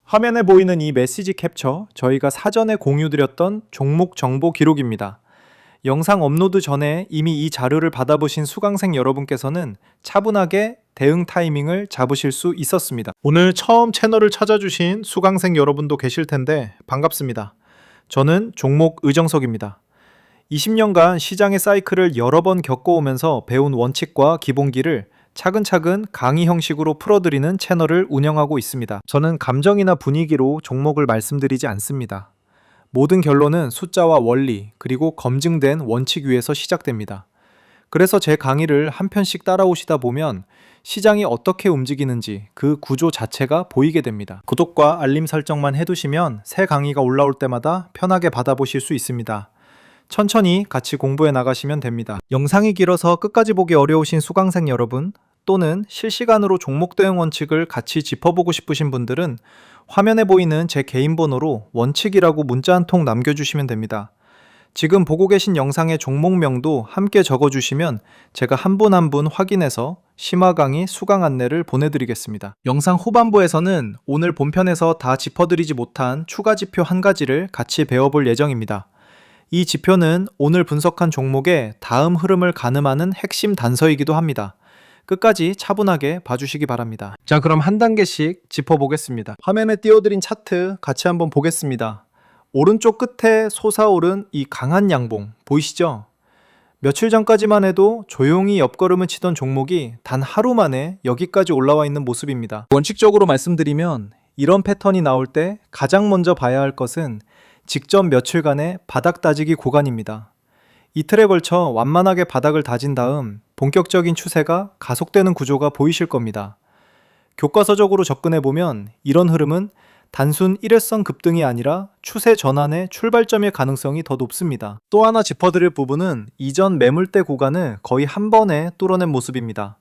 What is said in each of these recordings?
화면에 보이는 이 메시지 캡처, 저희가 사전에 공유드렸던 종목 정보 기록입니다. 영상 업로드 전에 이미 이 자료를 받아보신 수강생 여러분께서는 차분하게 대응 타이밍을 잡으실 수 있었습니다. 오늘 처음 채널을 찾아주신 수강생 여러분도 계실 텐데 반갑습니다. 저는 종목 의정석입니다. 20년간 시장의 사이클을 여러 번 겪어오면서 배운 원칙과 기본기를 차근차근 강의 형식으로 풀어드리는 채널을 운영하고 있습니다. 저는 감정이나 분위기로 종목을 말씀드리지 않습니다. 모든 결론은 숫자와 원리, 그리고 검증된 원칙 위에서 시작됩니다. 그래서 제 강의를 한 편씩 따라오시다 보면 시장이 어떻게 움직이는지 그 구조 자체가 보이게 됩니다. 구독과 알림 설정만 해두시면 새 강의가 올라올 때마다 편하게 받아보실 수 있습니다. 천천히 같이 공부해 나가시면 됩니다. 영상이 길어서 끝까지 보기 어려우신 수강생 여러분, 또는 실시간으로 종목 대응 원칙을 같이 짚어보고 싶으신 분들은 화면에 보이는 제 개인 번호로 원칙이라고 문자 한 통 남겨주시면 됩니다. 지금 보고 계신 영상의 종목명도 함께 적어주시면 제가 한 분 한 분 확인해서 심화 강의 수강 안내를 보내드리겠습니다. 영상 후반부에서는 오늘 본편에서 다 짚어드리지 못한 추가 지표 한 가지를 같이 배워볼 예정입니다. 이 지표는 오늘 분석한 종목의 다음 흐름을 가늠하는 핵심 단서이기도 합니다. 끝까지 차분하게 봐주시기 바랍니다. 자, 그럼 한 단계씩 짚어보겠습니다. 화면에 띄워드린 차트 같이 한번 보겠습니다. 오른쪽 끝에 솟아오른 이 강한 양봉 보이시죠? 며칠 전까지만 해도 조용히 옆걸음을 치던 종목이 단 하루 만에 여기까지 올라와 있는 모습입니다. 원칙적으로 말씀드리면 이런 패턴이 나올 때 가장 먼저 봐야 할 것은 직전 며칠간의 바닥 다지기 구간입니다. 이틀에 걸쳐 완만하게 바닥을 다진 다음 본격적인 추세가 가속되는 구조가 보이실 겁니다. 교과서적으로 접근해보면 이런 흐름은 단순 일회성 급등이 아니라 추세 전환의 출발점일 가능성이 더 높습니다. 또 하나 짚어드릴 부분은 이전 매물대 구간을 거의 한 번에 뚫어낸 모습입니다.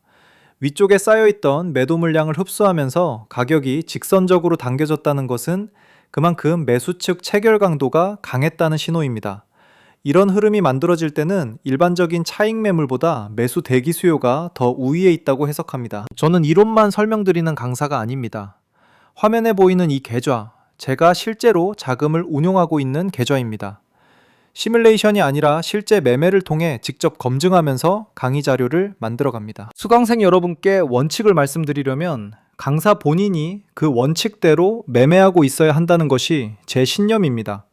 위쪽에 쌓여있던 매도 물량을 흡수하면서 가격이 직선적으로 당겨졌다는 것은 그만큼 매수 측 체결 강도가 강했다는 신호입니다. 이런 흐름이 만들어질 때는 일반적인 차익 매물보다 매수 대기 수요가 더 우위에 있다고 해석합니다. 저는 이론만 설명드리는 강사가 아닙니다. 화면에 보이는 이 계좌, 제가 실제로 자금을 운용하고 있는 계좌입니다. 시뮬레이션이 아니라 실제 매매를 통해 직접 검증하면서 강의 자료를 만들어 갑니다. 수강생 여러분께 원칙을 말씀드리려면 강사 본인이 그 원칙대로 매매하고 있어야 한다는 것이 제 신념입니다.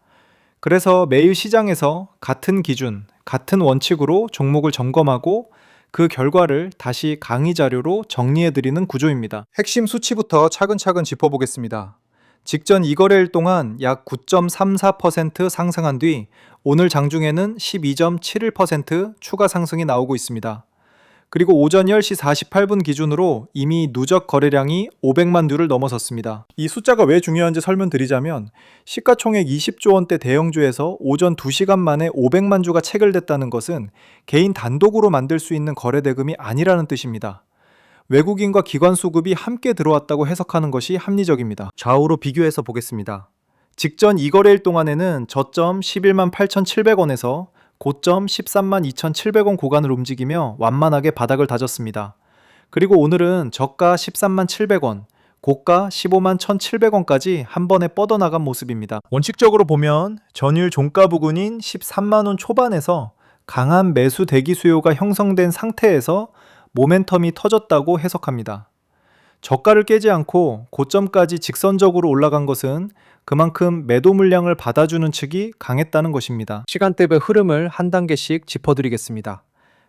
그래서 매일 시장에서 같은 기준, 같은 원칙으로 종목을 점검하고 그 결과를 다시 강의 자료로 정리해드리는 구조입니다. 핵심 수치부터 차근차근 짚어보겠습니다. 직전 2거래일 동안 약 9.34% 상승한 뒤 오늘 장중에는 12.71% 추가 상승이 나오고 있습니다. 그리고 오전 10시 48분 기준으로 이미 누적 거래량이 500만 주를 넘어섰습니다. 이 숫자가 왜 중요한지 설명드리자면 시가총액 20조 원대 대형주에서 오전 2시간 만에 500만 주가 체결됐다는 것은 개인 단독으로 만들 수 있는 거래 대금이 아니라는 뜻입니다. 외국인과 기관 수급이 함께 들어왔다고 해석하는 것이 합리적입니다. 좌우로 비교해서 보겠습니다. 직전 2거래일 동안에는 저점 11만 8,700원에서 고점 13만 2,700원 구간을 움직이며 완만하게 바닥을 다졌습니다. 그리고 오늘은 저가 13만 700원, 고가 15만 1,700원까지 한 번에 뻗어나간 모습입니다. 원칙적으로 보면 전일 종가 부근인 13만 원 초반에서 강한 매수 대기 수요가 형성된 상태에서 모멘텀이 터졌다고 해석합니다. 저가를 깨지 않고 고점까지 직선적으로 올라간 것은 그만큼 매도 물량을 받아주는 측이 강했다는 것입니다. 시간대별 흐름을 한 단계씩 짚어드리겠습니다.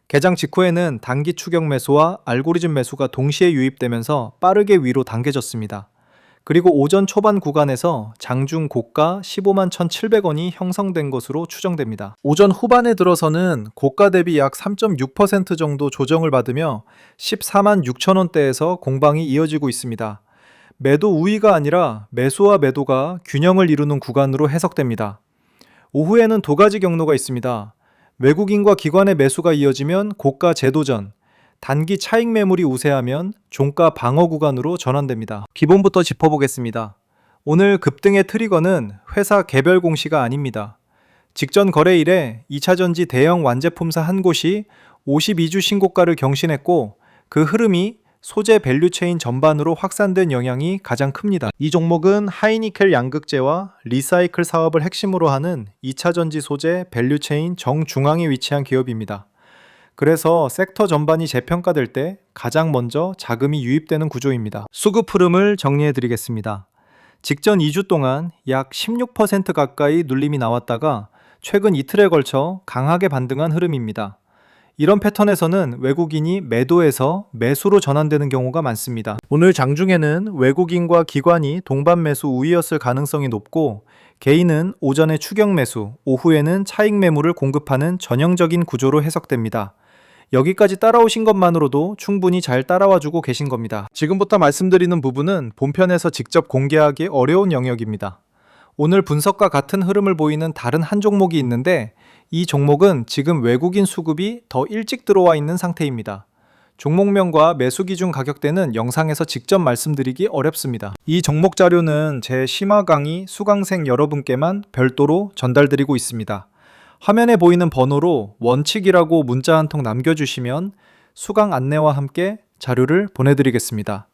개장 직후에는 단기 추격 매수와 알고리즘 매수가 동시에 유입되면서 빠르게 위로 당겨졌습니다. 그리고 오전 초반 구간에서 장중 고가 15만 1,700원이 형성된 것으로 추정됩니다. 오전 후반에 들어서는 고가 대비 약 3.6% 정도 조정을 받으며 14만 6천원대에서 공방이 이어지고 있습니다. 매도 우위가 아니라 매수와 매도가 균형을 이루는 구간으로 해석됩니다. 오후에는 두 가지 경로가 있습니다. 외국인과 기관의 매수가 이어지면 고가 재도전, 단기 차익 매물이 우세하면 종가 방어 구간으로 전환됩니다. 기본부터 짚어보겠습니다. 오늘 급등의 트리거는 회사 개별 공시가 아닙니다. 직전 거래일에 2차전지 대형 완제품사 한 곳이 52주 신고가를 경신했고 그 흐름이 소재 밸류체인 전반으로 확산된 영향이 가장 큽니다. 이 종목은 하이니켈 양극재와 리사이클 사업을 핵심으로 하는 2차 전지 소재 밸류체인 정중앙에 위치한 기업입니다. 그래서 섹터 전반이 재평가될 때 가장 먼저 자금이 유입되는 구조입니다. 수급 흐름을 정리해 드리겠습니다. 직전 2주 동안 약 16% 가까이 눌림이 나왔다가 최근 이틀에 걸쳐 강하게 반등한 흐름입니다. 이런 패턴에서는 외국인이 매도해서 매수로 전환되는 경우가 많습니다. 오늘 장중에는 외국인과 기관이 동반 매수 우위였을 가능성이 높고 개인은 오전에 추격 매수, 오후에는 차익 매물을 공급하는 전형적인 구조로 해석됩니다. 여기까지 따라오신 것만으로도 충분히 잘 따라와주고 계신 겁니다. 지금부터 말씀드리는 부분은 본편에서 직접 공개하기 어려운 영역입니다. 오늘 분석과 같은 흐름을 보이는 다른 한 종목이 있는데 이 종목은 지금 외국인 수급이 더 일찍 들어와 있는 상태입니다. 종목명과 매수 기준 가격대는 영상에서 직접 말씀드리기 어렵습니다. 이 종목 자료는 제 심화 강의 수강생 여러분께만 별도로 전달드리고 있습니다. 화면에 보이는 번호로 원칙이라고 문자 한 통 남겨주시면 수강 안내와 함께 자료를 보내드리겠습니다.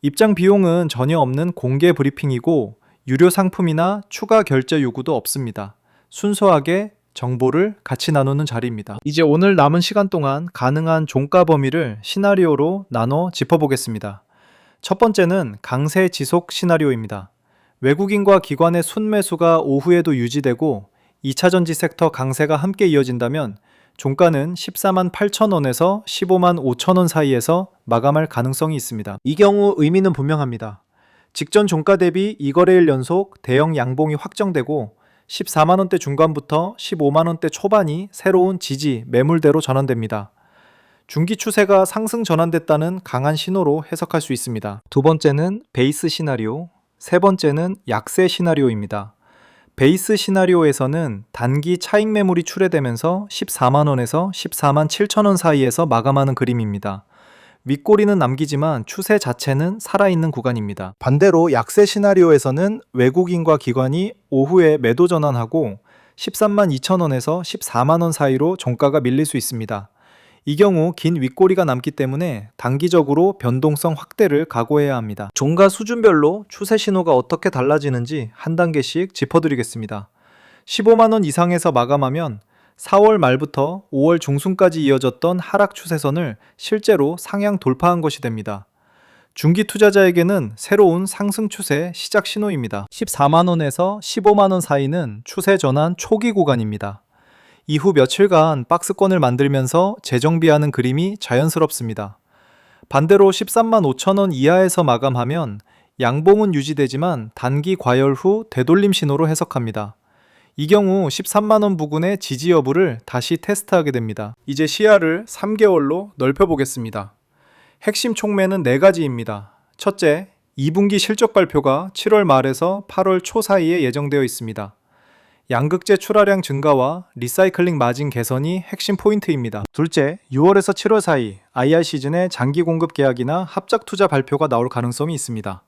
입장 비용은 전혀 없는 공개 브리핑이고 유료 상품이나 추가 결제 요구도 없습니다. 순수하게 정보를 같이 나누는 자리입니다. 이제 오늘 남은 시간 동안 가능한 종가 범위를 시나리오로 나눠 짚어보겠습니다. 첫 번째는 강세 지속 시나리오입니다. 외국인과 기관의 순매수가 오후에도 유지되고 2차 전지 섹터 강세가 함께 이어진다면 종가는 14만 8천 원에서 15만 5천 원 사이에서 마감할 가능성이 있습니다. 이 경우 의미는 분명합니다. 직전 종가 대비 2거래일 연속 대형 양봉이 확정되고 14만원대 중반부터 15만원대 초반이 새로운 지지, 매물대로 전환됩니다. 중기 추세가 상승 전환됐다는 강한 신호로 해석할 수 있습니다. 두 번째는 베이스 시나리오, 세 번째는 약세 시나리오입니다. 베이스 시나리오에서는 단기 차익 매물이 출회되면서 14만원에서 14만 7천원 사이에서 마감하는 그림입니다. 윗꼬리는 남기지만 추세 자체는 살아있는 구간입니다. 반대로 약세 시나리오에서는 외국인과 기관이 오후에 매도 전환하고 13만 2천원에서 14만원 사이로 종가가 밀릴 수 있습니다. 이 경우 긴 윗꼬리가 남기 때문에 단기적으로 변동성 확대를 각오해야 합니다. 종가 수준별로 추세 신호가 어떻게 달라지는지 한 단계씩 짚어드리겠습니다. 15만원 이상에서 마감하면 4월 말부터 5월 중순까지 이어졌던 하락 추세선을 실제로 상향 돌파한 것이 됩니다. 중기 투자자에게는 새로운 상승 추세 시작 신호입니다. 14만원에서 15만원 사이는 추세 전환 초기 구간입니다. 이후 며칠간 박스권을 만들면서 재정비하는 그림이 자연스럽습니다. 반대로 13만 5천원 이하에서 마감하면 양봉은 유지되지만 단기 과열 후 되돌림 신호로 해석합니다. 이 경우 13만원 부근의 지지 여부를 다시 테스트하게 됩니다. 이제 시야를 3개월로 넓혀보겠습니다. 핵심 촉매는 4가지입니다. 첫째, 2분기 실적 발표가 7월 말에서 8월 초 사이에 예정되어 있습니다. 양극재 출하량 증가와 리사이클링 마진 개선이 핵심 포인트입니다. 둘째, 6월에서 7월 사이 IR 시즌의 장기 공급 계약이나 합작 투자 발표가 나올 가능성이 있습니다.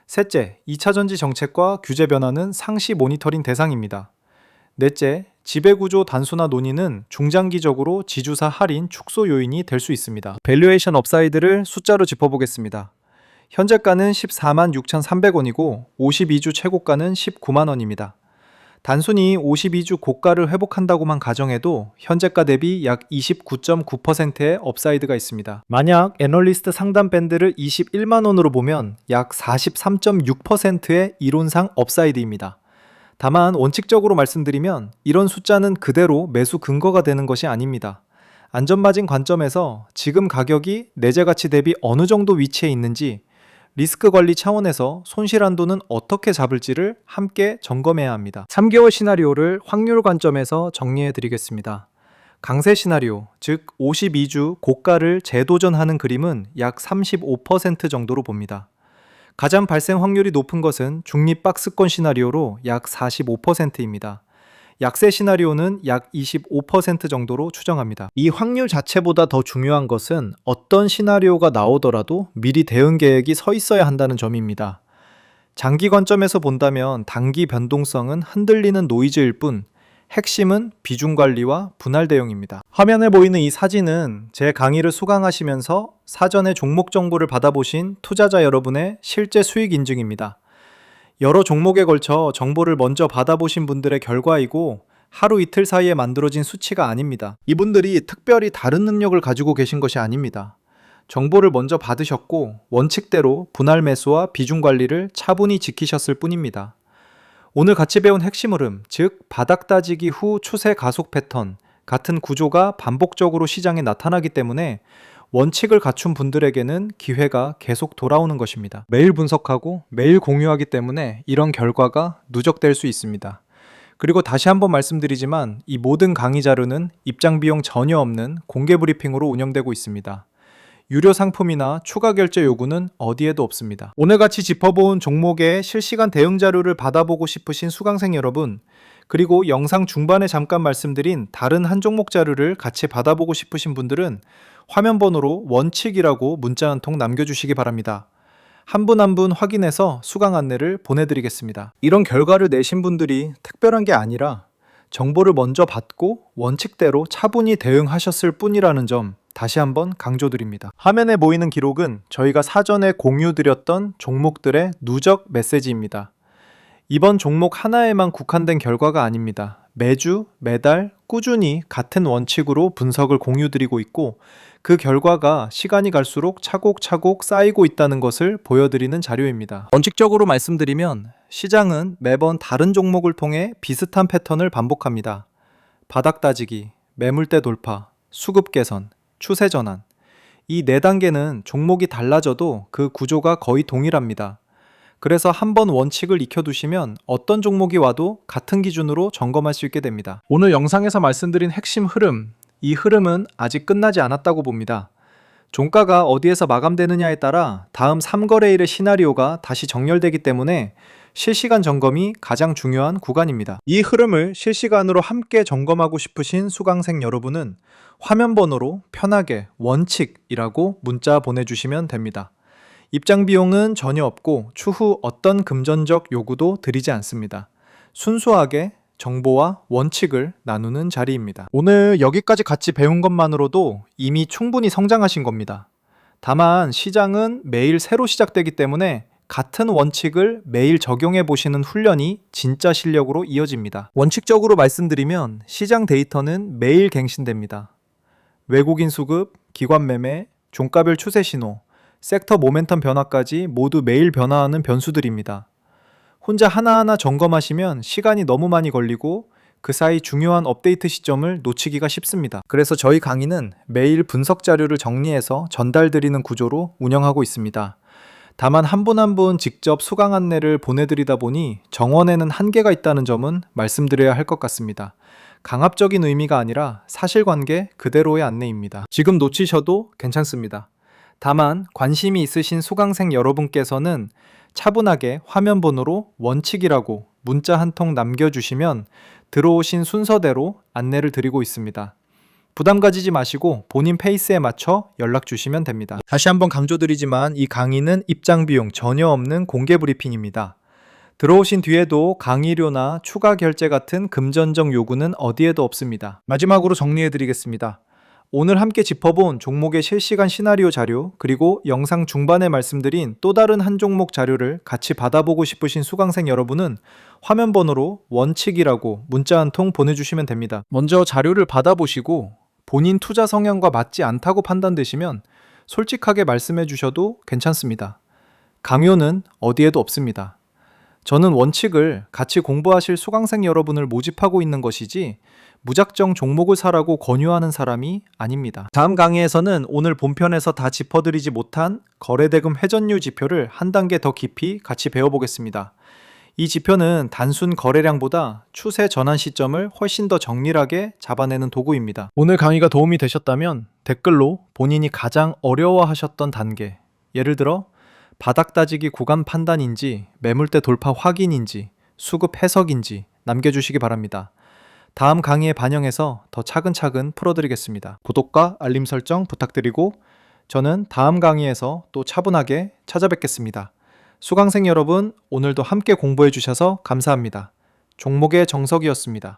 셋째, 2차 전지 정책과 규제 변화는 상시 모니터링 대상입니다. 넷째, 지배구조 단순화 논의는 중장기적으로 지주사 할인 축소 요인이 될 수 있습니다. 밸류에이션 업사이드를 숫자로 짚어보겠습니다. 현재가는 14만 6,300원이고 52주 최고가는 19만 원입니다. 단순히 52주 고가를 회복한다고만 가정해도 현재가 대비 약 29.9%의 업사이드가 있습니다. 만약 애널리스트 상단 밴드를 21만 원으로 보면 약 43.6%의 이론상 업사이드입니다. 다만 원칙적으로 말씀드리면 이런 숫자는 그대로 매수 근거가 되는 것이 아닙니다. 안전마진 관점에서 지금 가격이 내재 가치 대비 어느 정도 위치해 있는지 리스크 관리 차원에서 손실 한도는 어떻게 잡을지를 함께 점검해야 합니다. 3개월 시나리오를 확률 관점에서 정리해 드리겠습니다. 강세 시나리오, 즉 52주 고가를 재도전하는 그림은 약 35% 정도로 봅니다. 가장 발생 확률이 높은 것은 중립 박스권 시나리오로 약 45%입니다. 약세 시나리오는 약 25% 정도로 추정합니다. 이 확률 자체보다 더 중요한 것은 어떤 시나리오가 나오더라도 미리 대응 계획이 서 있어야 한다는 점입니다. 장기 관점에서 본다면 단기 변동성은 흔들리는 노이즈일 뿐 핵심은 비중 관리와 분할 대응입니다. 화면에 보이는 이 사진은 제 강의를 수강하시면서 사전에 종목 정보를 받아보신 투자자 여러분의 실제 수익 인증입니다. 여러 종목에 걸쳐 정보를 먼저 받아보신 분들의 결과이고 하루 이틀 사이에 만들어진 수치가 아닙니다. 이분들이 특별히 다른 능력을 가지고 계신 것이 아닙니다. 정보를 먼저 받으셨고 원칙대로 분할 매수와 비중 관리를 차분히 지키셨을 뿐입니다. 오늘 같이 배운 핵심 흐름, 즉 바닥 따지기 후 추세 가속 패턴 같은 구조가 반복적으로 시장에 나타나기 때문에 원칙을 갖춘 분들에게는 기회가 계속 돌아오는 것입니다. 매일 분석하고 매일 공유하기 때문에 이런 결과가 누적될 수 있습니다. 그리고 다시 한번 말씀드리지만 이 모든 강의 자료는 입장 비용 전혀 없는 공개 브리핑으로 운영되고 있습니다. 유료 상품이나 추가 결제 요구는 어디에도 없습니다. 오늘 같이 짚어본 종목의 실시간 대응 자료를 받아보고 싶으신 수강생 여러분, 그리고 영상 중반에 잠깐 말씀드린 다른 한 종목 자료를 같이 받아보고 싶으신 분들은 화면 번호로 원칙이라고 문자 한 통 남겨주시기 바랍니다. 한 분 한 분 확인해서 수강 안내를 보내드리겠습니다. 이런 결과를 내신 분들이 특별한 게 아니라 정보를 먼저 받고 원칙대로 차분히 대응하셨을 뿐이라는 점 다시 한번 강조드립니다. 화면에 보이는 기록은 저희가 사전에 공유드렸던 종목들의 누적 메시지입니다. 이번 종목 하나에만 국한된 결과가 아닙니다. 매주, 매달 꾸준히 같은 원칙으로 분석을 공유드리고 있고 그 결과가 시간이 갈수록 차곡차곡 쌓이고 있다는 것을 보여드리는 자료입니다. 원칙적으로 말씀드리면 시장은 매번 다른 종목을 통해 비슷한 패턴을 반복합니다. 바닥 따지기, 매물대 돌파, 수급 개선, 추세 전환. 이 4단계는 종목이 달라져도 그 구조가 거의 동일합니다. 그래서 한번 원칙을 익혀두시면 어떤 종목이 와도 같은 기준으로 점검할 수 있게 됩니다. 오늘 영상에서 말씀드린 핵심 흐름, 이 흐름은 아직 끝나지 않았다고 봅니다. 종가가 어디에서 마감되느냐에 따라 다음 3거래일의 시나리오가 다시 정렬되기 때문에 실시간 점검이 가장 중요한 구간입니다. 이 흐름을 실시간으로 함께 점검하고 싶으신 수강생 여러분은 화면 번호로 편하게 원칙이라고 문자 보내주시면 됩니다. 입장 비용은 전혀 없고 추후 어떤 금전적 요구도 드리지 않습니다. 순수하게 정보와 원칙을 나누는 자리입니다. 오늘 여기까지 같이 배운 것만으로도 이미 충분히 성장하신 겁니다. 다만 시장은 매일 새로 시작되기 때문에 같은 원칙을 매일 적용해 보시는 훈련이 진짜 실력으로 이어집니다. 원칙적으로 말씀드리면 시장 데이터는 매일 갱신됩니다. 외국인 수급, 기관 매매, 종가별 추세 신호, 섹터 모멘텀 변화까지 모두 매일 변화하는 변수들입니다. 혼자 하나하나 점검하시면 시간이 너무 많이 걸리고 그 사이 중요한 업데이트 시점을 놓치기가 쉽습니다. 그래서 저희 강의는 매일 분석 자료를 정리해서 전달드리는 구조로 운영하고 있습니다. 다만 한 분 한 분 직접 수강 안내를 보내드리다 보니 정원에는 한계가 있다는 점은 말씀드려야 할 것 같습니다. 강압적인 의미가 아니라 사실관계 그대로의 안내입니다. 지금 놓치셔도 괜찮습니다. 다만 관심이 있으신 수강생 여러분께서는 차분하게 화면 번호로 원칙이라고 문자 한 통 남겨주시면 들어오신 순서대로 안내를 드리고 있습니다. 부담 가지지 마시고 본인 페이스에 맞춰 연락 주시면 됩니다. 다시 한번 강조드리지만 이 강의는 입장 비용 전혀 없는 공개 브리핑입니다. 들어오신 뒤에도 강의료나 추가 결제 같은 금전적 요구는 어디에도 없습니다. 마지막으로 정리해드리겠습니다. 오늘 함께 짚어본 종목의 실시간 시나리오 자료, 그리고 영상 중반에 말씀드린 또 다른 한 종목 자료를 같이 받아보고 싶으신 수강생 여러분은 화면 번호로 원칙이라고 문자 한 통 보내주시면 됩니다. 먼저 자료를 받아보시고 본인 투자 성향과 맞지 않다고 판단되시면 솔직하게 말씀해 주셔도 괜찮습니다. 강요는 어디에도 없습니다. 저는 원칙을 같이 공부하실 수강생 여러분을 모집하고 있는 것이지 무작정 종목을 사라고 권유하는 사람이 아닙니다. 다음 강의에서는 오늘 본편에서 다 짚어드리지 못한 거래대금 회전율 지표를 한 단계 더 깊이 같이 배워보겠습니다. 이 지표는 단순 거래량보다 추세 전환 시점을 훨씬 더 정밀하게 잡아내는 도구입니다. 오늘 강의가 도움이 되셨다면 댓글로 본인이 가장 어려워하셨던 단계, 예를 들어 바닥 따지기 구간 판단인지, 매물대 돌파 확인인지, 수급 해석인지 남겨주시기 바랍니다. 다음 강의에 반영해서 더 차근차근 풀어드리겠습니다. 구독과 알림 설정 부탁드리고 저는 다음 강의에서 또 차분하게 찾아뵙겠습니다. 수강생 여러분, 오늘도 함께 공부해 주셔서 감사합니다. 종목의 정석이었습니다.